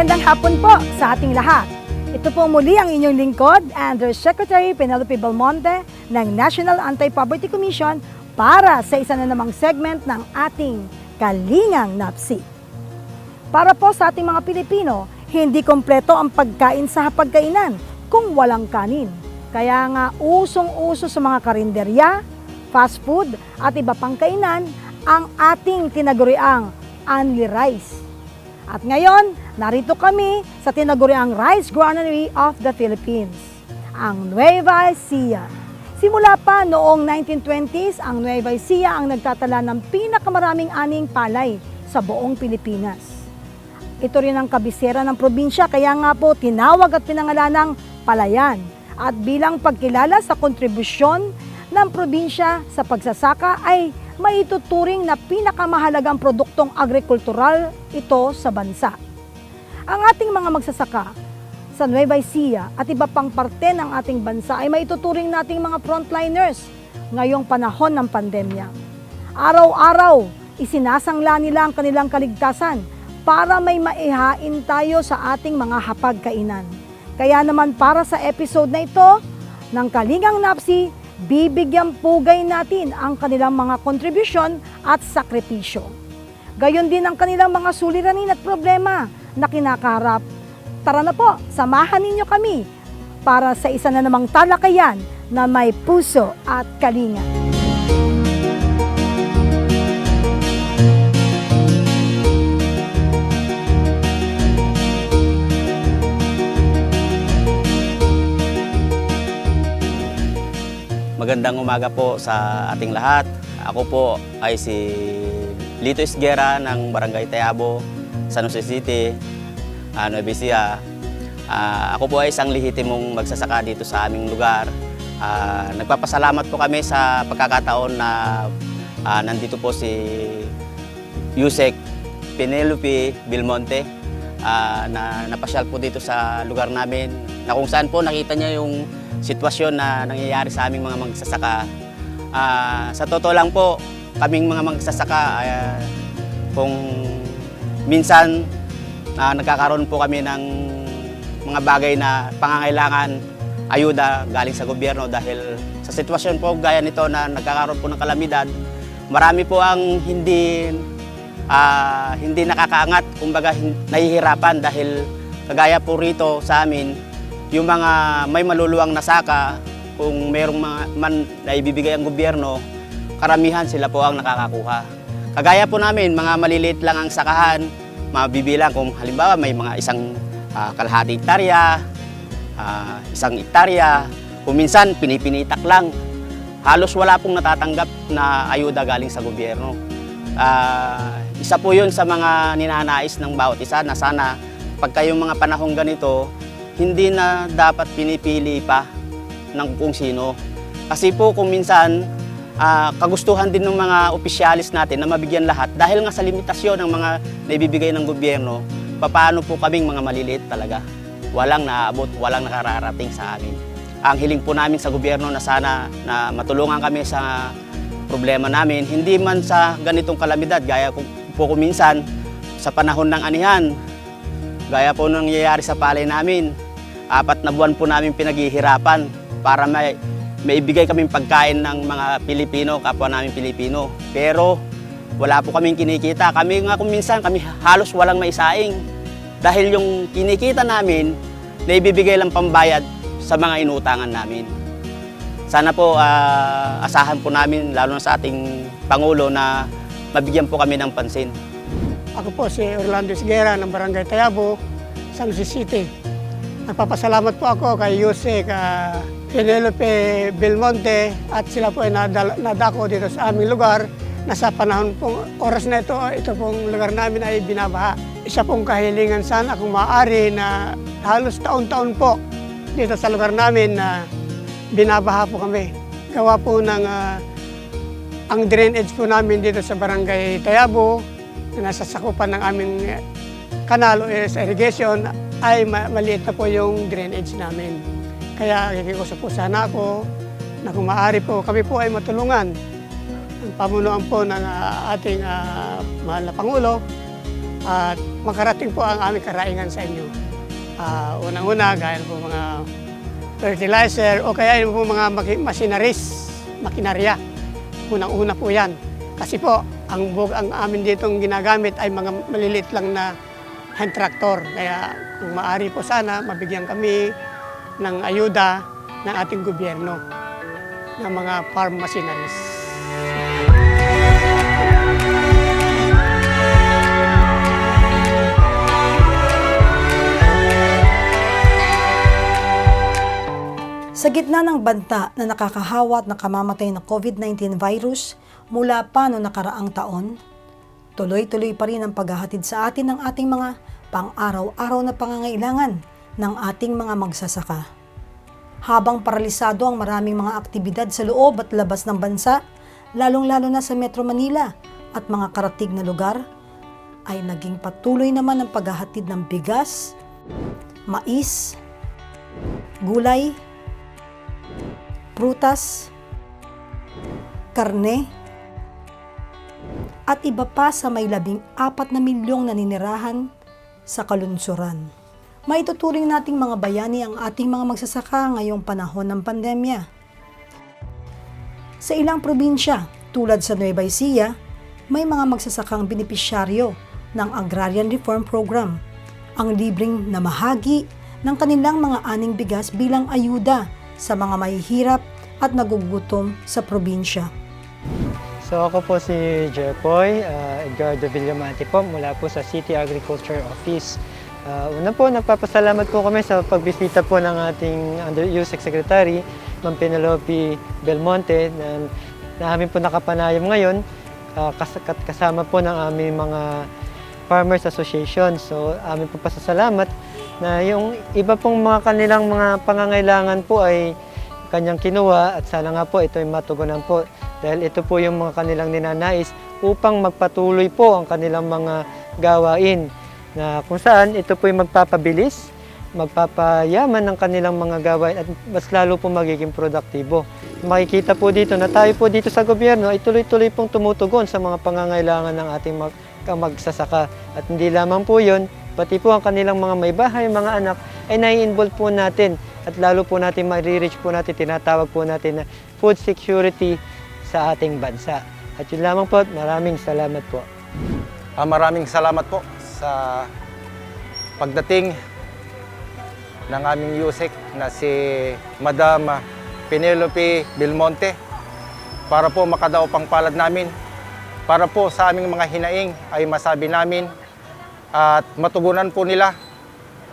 Magandang hapon po sa ating lahat. Ito po muli ang inyong lingkod, Undersecretary Penelope Belmonte ng National Anti-Poverty Commission para sa isa na namang segment ng ating Kalingang Napsi. Para po sa ating mga Pilipino, hindi kompleto ang pagkain sa hapagkainan kung walang kanin. Kaya nga usong-uso sa mga karinderya, fast food at iba pang kainan ang ating tinaguriang Only Rice. At ngayon, narito kami sa tinaguriang Rice Granary of the Philippines, ang Nueva Ecija. Simula pa noong 1920s, ang Nueva Ecija ang nagtatala ng pinakamaraming aning palay sa buong Pilipinas. Ito rin ang kabisera ng probinsya, kaya nga po tinawag at pinangalanang Palayan. At bilang pagkilala sa kontribusyon ng probinsya sa pagsasaka ay maituturing na pinakamahalagang produktong agrikultural ito sa bansa. Ang ating mga magsasaka sa Nueva Ecija at iba pang parte ng ating bansa ay maituturing nating mga frontliners ngayong panahon ng pandemya. Araw-araw, isinasangla nila ang kanilang kaligtasan para may maihain tayo sa ating mga hapagkainan. Kaya naman para sa episode na ito ng Kalingang Napsi, bibigyan pugay natin ang kanilang mga kontribusyon at sakripisyo. Gayon din ang kanilang mga suliranin at problema na kinakaharap. Tara na po, samahan ninyo kami para sa isa na namang talakayan na may puso at kalinga. Magandang umaga po sa ating lahat. Ako po ay si Lito Isguera ng Barangay Tayabo, San Jose City, Nueva Ecija. Ako po ay isang lehitimong magsasaka dito sa aming lugar. Nagpapasalamat po kami sa pagkakataon na nandito po si Yusek Penelope Belmonte na napasyal po dito sa lugar namin, na kung saan po nakita niya yung sitwasyon na nangyayari sa aming mga magsasaka. Sa totoo lang po, kaming mga magsasaka, kung minsan nagkakaroon po kami ng mga bagay na pangangailangan, ayuda galing sa gobyerno, dahil sa sitwasyon po gaya nito na nagkakaroon po ng kalamidad, marami po ang hindi nakakaangat, kumbaga nahihirapan, dahil kagaya po rito sa amin, yung mga may maluluwang na saka, kung mayroong mga man na ibibigay ang gobyerno, karamihan sila po ang nakakakuha. Kagaya po namin, mga maliliit lang ang sakahan, mabibilang kung halimbawa may mga isang kalahati hektarya, isang hektarya, kung minsan pinipinitak lang. Halos wala pong natatanggap na ayuda galing sa gobyerno. Isa po yun sa mga ninanais ng bawat isa, na sana pagka yung mga panahong ganito, hindi na dapat pinipili pa ng kung sino. Kasi po kung minsan, kagustuhan din ng mga opisyalis natin na mabigyan lahat, dahil nga sa limitasyon ng mga naibibigay ng gobyerno, paano po kaming mga maliliit talaga. Walang naaabot, walang nakararating sa amin. Ang hiling po namin sa gobyerno na sana na matulungan kami sa problema namin, hindi man sa ganitong kalamidad, gaya po kung minsan sa panahon ng anihan, gaya po nangyayari sa palay namin, 4 na buwan po namin pinaghihirapan para maibigay kaming pagkain ng mga Pilipino, kapwa namin Pilipino. Pero wala po kaming kinikita. Kami nga kung minsan, kami halos walang maisaing. Dahil yung kinikita namin, naibibigay lang pambayad sa mga inutangan namin. Sana po asahan po namin, lalo na sa ating Pangulo, na mabigyan po kami ng pansin. Ako po si Orlando Isguera ng Barangay Tayabo, San Jose City. Nagpapasalamat po ako kay Yusek Penelope Belmonte at sila po ay nadako dito sa aming lugar na sa panahon pong oras na ito pong lugar namin ay binabaha. Isa pong kahilingan sana kung maaari na halos taon-taon po dito sa lugar namin na binabaha po kami. Gawa po ng ang drainage po namin dito sa Barangay Tayabo na nasa sakupan ng aming kanal o irrigation ay maliit na po yung drainage namin. Kaya kikiusap po sana ako na kung maaari po kami po ay matulungan ang pamunuan po ng ating mahal na Pangulo at makarating po ang aming karaingan sa inyo. Unang-una, gaya po mga fertilizer o kaya yung po mga makinarya. Unang-una po yan. Kasi po, ang amin ditong ginagamit ay mga maliliit lang na hand tractor. Kaya kung maaari po sana, mabigyan kami ng ayuda ng ating gobyerno ng mga farm machineries. Sa gitna ng banta na nakakahawa at nakamamatay na COVID-19 virus mula pa noong nakaraang taon, tuloy-tuloy pa rin ang paghahatid sa atin ng ating mga pang-araw-araw na pangangailangan ng ating mga magsasaka. Habang paralisado ang maraming mga aktibidad sa loob at labas ng bansa, lalong-lalo na sa Metro Manila at mga karatig na lugar, ay naging patuloy naman ang paghahatid ng bigas, mais, gulay, prutas, karne, at iba pa sa may 14 milyong naninirahan sa kalunsuran. Maituturing nating mga bayani ang ating mga magsasaka ngayong panahon ng pandemya. Sa ilang probinsya, tulad sa Nueva Ecija, may mga magsasakang benepisyaryo ng Agrarian Reform Program, ang libreng namahagi ng kanilang mga aning bigas bilang ayuda sa mga mahihirap at nagugutom sa probinsya. So ako po si Jepoy Edgardo Villamante po mula po sa City Agriculture Office. Una po, nagpapasalamat po kami sa pagbisita po ng ating Under-USEC Secretary, Ma'am Penelope Belmonte, na amin po nakapanayam ngayon, kasama po ng aming mga Farmers Association. So amin po pasasalamat na yung iba pong mga kanilang mga pangangailangan po ay kanyang kinuha at sana nga po ito ay matugunan po dahil ito po yung mga kanilang ninanais upang magpatuloy po ang kanilang mga gawain na kung saan ito po yung magpapabilis, magpapayaman ng kanilang mga gawain at mas lalo po magiging produktibo. Makikita po dito na tayo po dito sa gobyerno ay tuloy-tuloy pong tumutugon sa mga pangangailangan ng ating magsasaka at hindi lamang po yun, pati po ang kanilang mga may bahay, mga anak ay nai-involve po natin at lalo po natin ma-reach po natin, tinatawag po natin na food security sa ating bansa. At yun lamang po, maraming salamat po. Maraming salamat po sa pagdating ng aming USEC na si Madam Penelope Belmonte para po makadaw pang palad namin, para po sa aming mga hinaing ay masabi namin at matugunan po nila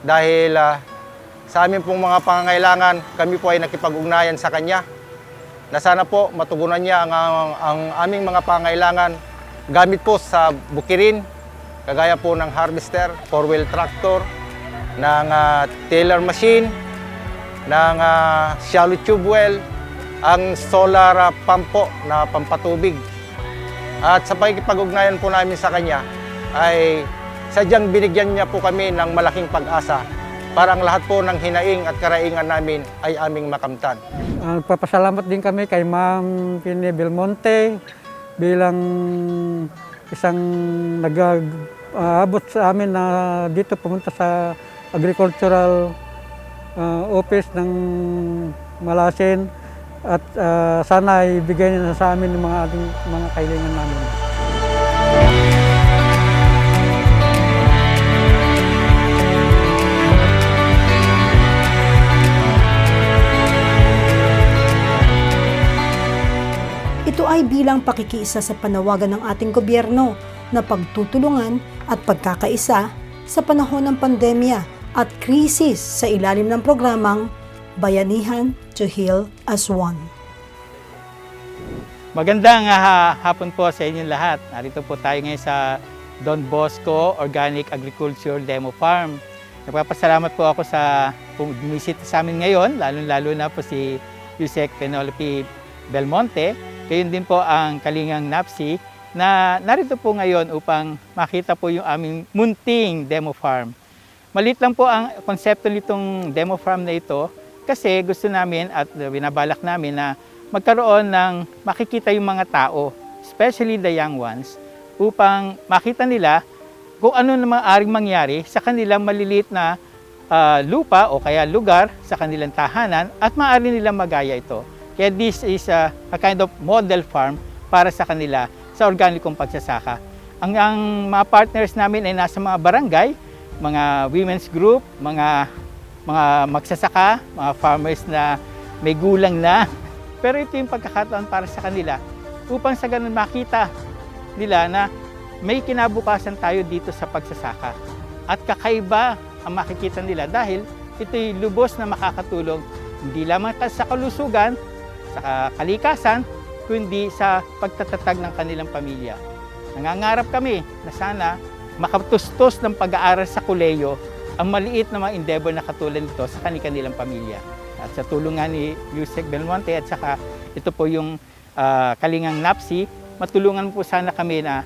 dahil sa aming pong mga pangangailangan, kami po ay nakipag-ugnayan sa kanya na sana po matugunan niya ang aming mga pangangailangan gamit po sa bukirin, kagaya po ng harvester, 4-wheel tractor, ng tiller machine, ng shallow tube well, ang solar pump po na pampatubig. At sa pagkipag-ugnayan po namin sa kanya ay sadyang binigyan niya po kami ng malaking pag-asa para ang lahat po ng hinaing at karaingan namin ay aming makamtan. Nagpapasalamat din kami kay Ma'am Pine Belmonte bilang isang nag-abot sa amin na dito pumunta sa Agricultural Office ng Malasin at sana ibigay niya sa amin ng mga ating mga kailangan namin. Ito ay bilang pakikiisa sa panawagan ng ating gobyerno na pagtutulungan at pagkakaisa sa panahon ng pandemya at krisis sa ilalim ng programang Bayanihan to Heal as One. Magandang hapon po sa inyong lahat. Narito po tayo ngayon sa Don Bosco Organic Agriculture Demo Farm. Nagpapasalamat po ako sa bumisita sa amin ngayon, lalo na po si USEC Penelope Belmonte. Gayon din po ang Kalingang NAPSI na narito po ngayon upang makita po yung aming munting demo farm. Maliit lang po ang konsepto nitong demo farm na ito kasi gusto namin at binabalak namin na magkaroon ng makikita yung mga tao, especially the young ones, upang makita nila kung ano na maaaring mangyari sa kanilang maliliit na lupa o kaya lugar sa kanilang tahanan at maaari nilang magaya ito. Kaya this is a kind of model farm para sa kanila sa organikong pagsasaka. Ang mga partners namin ay nasa mga barangay, mga women's group, mga magsasaka, mga farmers na may gulang na. Pero ito yung pagkakataon para sa kanila upang sa ganun makita nila na may kinabukasan tayo dito sa pagsasaka. At kakaiba ang makikita nila dahil ito'y lubos na makakatulong hindi lamang sa kalusugan, sa kalikasan, kundi sa pagtatatag ng kanilang pamilya. Nangangarap kami na sana makatustos ng pag-aaral sa kolehiyo ang maliit na mga endeavor na katulad nito sa kanilang pamilya. At sa tulungan ni Yusek Belmonte at saka ito po yung Kalingang NAPSI, matulungan po sana kami na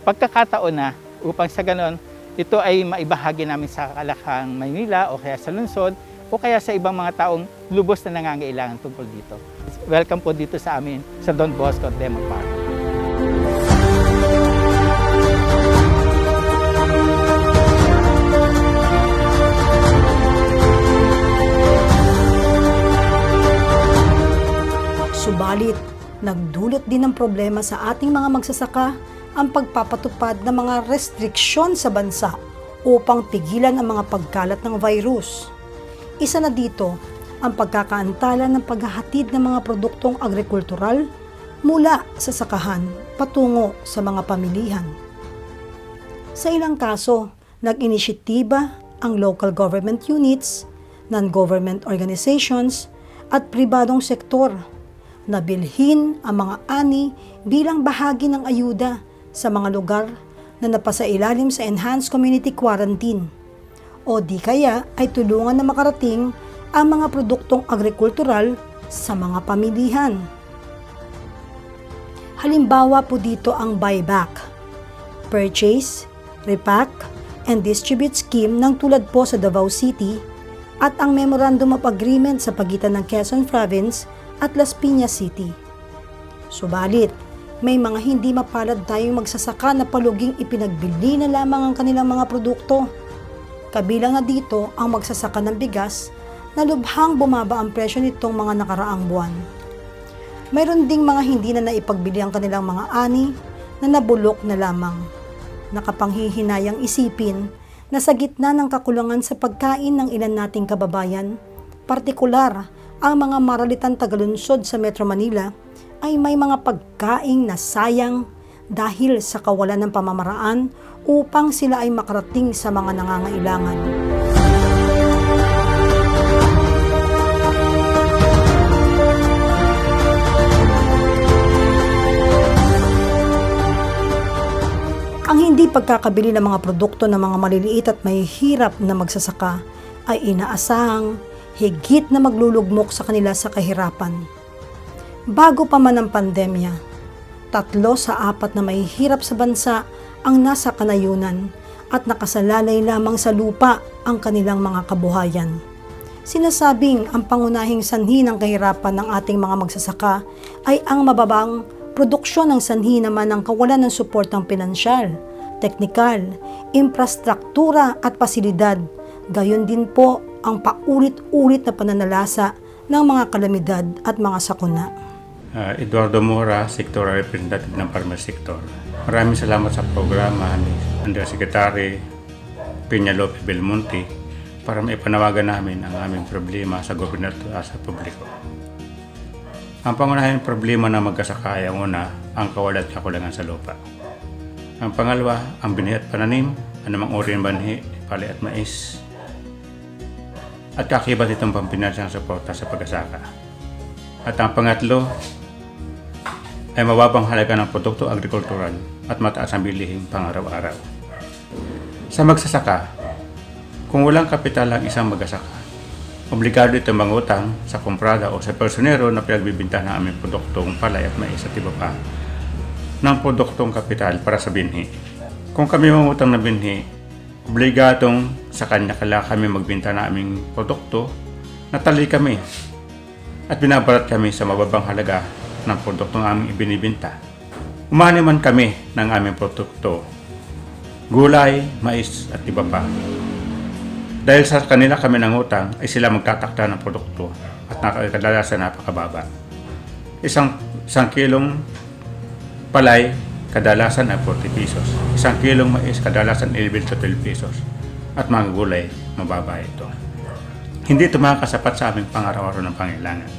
pagkakataon na upang sa ganon, ito ay maibahagi namin sa kalakang Maynila o kaya sa lungsod o kaya sa ibang mga taong lubos na nangangailangan tungkol dito. Welcome po dito sa amin sa Don Bosco Demo Park. Subalit, nagdulot din ng problema sa ating mga magsasaka ang pagpapatupad ng mga restriksyon sa bansa upang pigilan ang mga pagkalat ng virus. Isa na dito ang pagkakaantala ng paghahatid ng mga produktong agrikultural mula sa sakahan patungo sa mga pamilihan. Sa ilang kaso, nag-inisyatiba ang local government units, non-government organizations at pribadong sektor na bilhin ang mga ani bilang bahagi ng ayuda sa mga lugar na napasailalim sa Enhanced Community Quarantine o di kaya ay tulungan na makarating ang mga produktong agrikultural sa mga pamilihan. Halimbawa po dito ang buyback, purchase, repack, and distribute scheme ng tulad po sa Davao City at ang Memorandum of Agreement sa pagitan ng Quezon Province at Las Piñas City. Subalit, may mga hindi mapalad tayong magsasaka na paluging ipinagbili na lamang ang kanilang mga produkto. Kabilang na dito ang magsasaka ng bigas na lubhang bumaba ang presyo nitong mga nakaraang buwan. Mayroon ding mga hindi na naipagbili ang kanilang mga ani na nabulok na lamang. Nakapanghihinayang isipin na sa gitna ng kakulangan sa pagkain ng ilan nating kababayan, partikular ang mga maralitang tagalunsod sa Metro Manila, ay may mga pagkaing nasayang dahil sa kawalan ng pamamaraan upang sila ay makarating sa mga nangangailangan. Ang hindi pagkakabili ng mga produkto ng mga maliliit at mahihirap na magsasaka ay inaasahang higit na maglulugmok sa kanila sa kahirapan. Bago pa man ang pandemya, 3 sa 4 na mahihirap sa bansa ang nasa kanayunan at nakasalalay lamang sa lupa ang kanilang mga kabuhayan. Sinasabing ang pangunahing sanhi ng kahirapan ng ating mga magsasaka ay ang mababang produksyon ng sanhi naman ng kawalan ng suportang pinansyal, teknikal, infrastruktura at pasilidad. Gayon din po ang paulit-ulit na pananalasa ng mga kalamidad at mga sakuna. Eduardo Mora, Sectoral Representative ng Farmer Sector. Maraming salamat sa programa ni Undersecretary Peñalope Belmonte para maipanawagan namin ang aming problema sa gobyerno at sa publiko. Ang pangunahing problema na magkasaka ay ang una, ang kawalan at kakulangan sa lupa. Ang pangalawa, ang binhi at pananim, anumang uri ng banhi, pali at mais, at kakibat itong pampinansang suporta sa pagkasaka. At ang pangatlo ay mababang halaga ng produkto agrikultural at mataas ang bilihing pang-araw-araw. Sa magsasaka, kung walang kapital ang isang magsasaka, obligado itong mangutang sa kumprada o sa personero na pinagbibinta ng aming produktong palay at mais at iba pa ng produktong kapital para sa binhi. Kung kami mangutang na binhi, obligadong sa kanya kami magbinta ng aming produkto, natali kami at binabarat kami sa mababang halaga ng produktong aming ibinibinta. Umani man kami ng aming produkto, gulay, mais at iba pa. Dahil sa kanila kami nangutang, ay sila magtatakda ng produkto at kadalasan napakababa. Isang kilong palay, kadalasan ay 40 pesos. Isang kilong mais, kadalasan 11 to 12 pesos. At mga gulay, mababa ito. Hindi ito makakasapat sa aming pang-araw-araw ng pangailangan.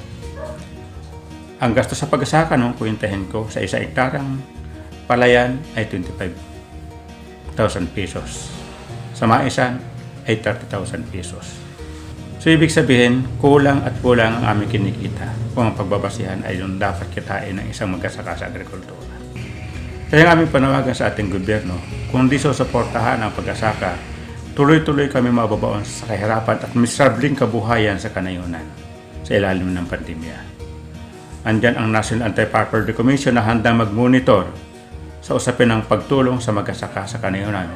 Ang gasto sa pag-asaka nung kuwintahin ko sa 1 hektarang palayan ay 25,000 pesos. Sa maisan ay 30,000 pesos. So ibig sabihin, kulang at kulang ang aming kinikita kung ang pagbabasihan ay yung dapat kitain ng isang mag-asaka sa agrikultura. Kaya ang aming panawagan sa ating gobyerno, kung di susuportahan ang pag-asaka, tuloy-tuloy kami mababaon sa kahirapan at miserabling kabuhayan sa kanayunan sa ilalim ng pandemya. Andyan ang National Anti-Poverty Commission na handang mag-monitor sa usapin ng pagtulong sa mag-asaka sa kanayunan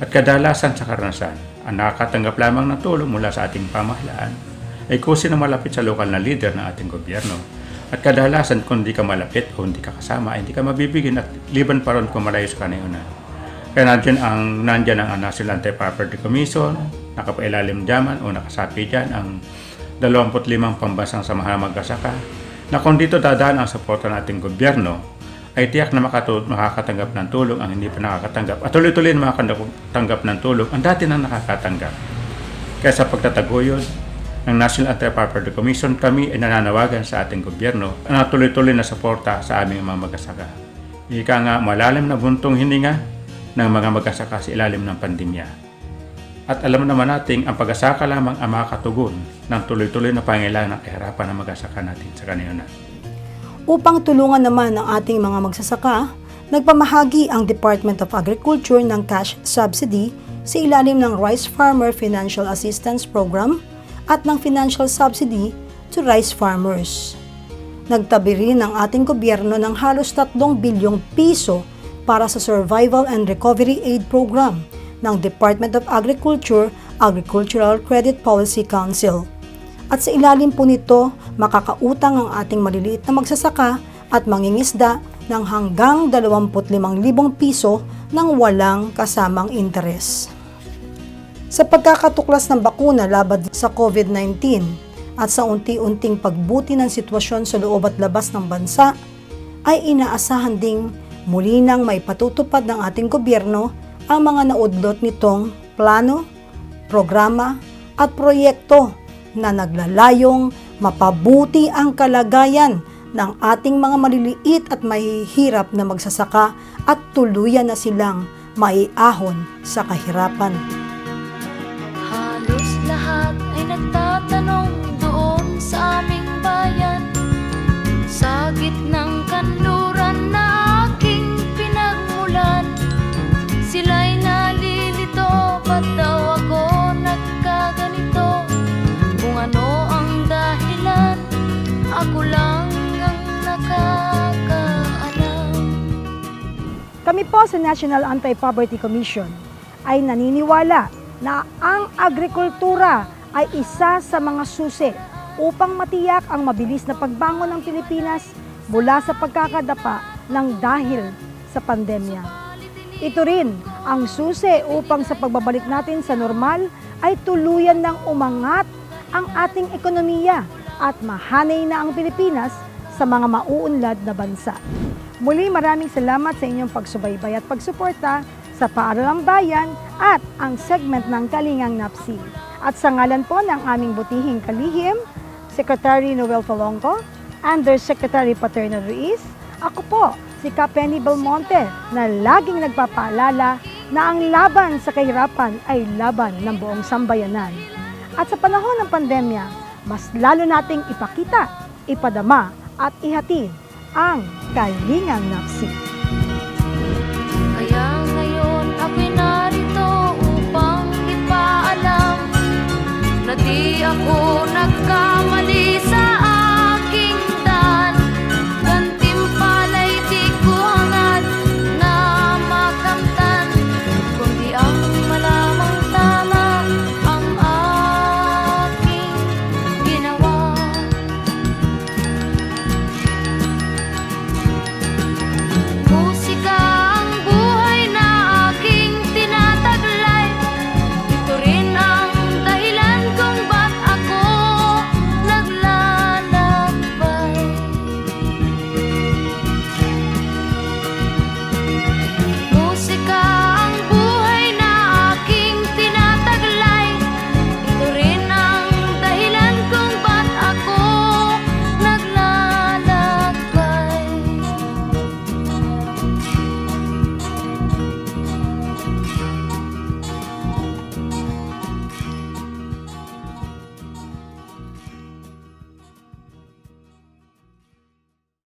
at kadalasan sa karanasan. Ang nakakatanggap lamang ng tulong mula sa ating pamahalaan ay kung sino malapit sa lokal na leader ng ating gobyerno. At kadalasan kung hindi ka malapit o hindi ka kasama, ay hindi ka mabibigyan at liban pa ron kung malayo sa kanayunan. Kaya nandyan ang National Anti-Poverty Commission, nakapailalim dyan o nakasapi dyan ang 25 pambansang samahan ng mag-asaka na kung dito dadaan ang suporta ng ating gobyerno, ay tiyak na makakatanggap ng tulong ang hindi pa nakakatanggap at tuloy-tuloy na makakatanggap ng tulong ang dati na nakakatanggap. Kaya sa pagtataguyod ng National Anti-Poverty Commission, kami ay nananawagan sa ating gobyerno na tuloy-tuloy na suporta sa aming mga mag-asaka. Ika nga malalim na buntong hininga ng mga mag-asaka sa ilalim ng pandemya. At alam naman natin ang pag-asaka lamang ang makakatugon ng tuloy-tuloy na pangailangan ng kahirapan ng mag-asaka natin sa kanayunan. Upang tulungan naman ang ating mga magsasaka, nagpamahagi ang Department of Agriculture ng cash subsidy sa ilalim ng Rice Farmer Financial Assistance Program at ng financial subsidy to rice farmers. Nagtabi rin ang ating gobyerno ng halos 3 bilyong piso para sa Survival and Recovery Aid Program ng Department of Agriculture Agricultural Credit Policy Council. At sa ilalim po nito, makakautang ang ating maliliit na magsasaka at mangingisda ng hanggang 25,000 piso nang walang kasamang interes. Sa pagkakatuklas ng bakuna laban sa COVID-19 at sa unti-unting pagbuti ng sitwasyon sa loob at labas ng bansa, ay inaasahan ding muli nang may patutupad ng ating gobyerno ang mga naudlot nitong plano, programa at proyekto na naglalayong mapabuti ang kalagayan ng ating mga maliliit at mahihirap na magsasaka at tuluyan na silang maiahon sa kahirapan. Halos lahat ay nagtatanong doon sa aming bayan, sa gitnang kanluran na aking pinagmulan. Sila'y nalilito, ba't daw ako nagkaganito? Kung ano ang dahilan, ako lang ang nakakaalam. Kami po sa National Anti-Poverty Commission ay naniniwala na ang agrikultura ay isa sa mga susi upang matiyak ang mabilis na pagbangon ng Pilipinas mula sa pagkakadapa ng dahil sa pandemya. Ito rin ang susi upang sa pagbabalik natin sa normal ay tuluyan ng umangat ang ating ekonomiya at mahanay na ang Pilipinas sa mga mauunlad na bansa. Muli maraming salamat sa inyong pagsubaybay at pagsuporta sa Paaralang Bayan at ang segment ng Kalingang Napsi. At sa ngalan po ng aming butihing kalihim, Secretary Noel Falongco, Undersecretary Paterno Ruiz, ako po si Penny Belmonte na laging nagpapaalala na ang laban sa kahirapan ay laban ng buong sambayanan. At sa panahon ng pandemya, mas lalo nating ipakita, ipadama at ihatid ang Kalingang Napsi. Kaya ngayon ako'y narito upang ipaalam na di ako nagkamali.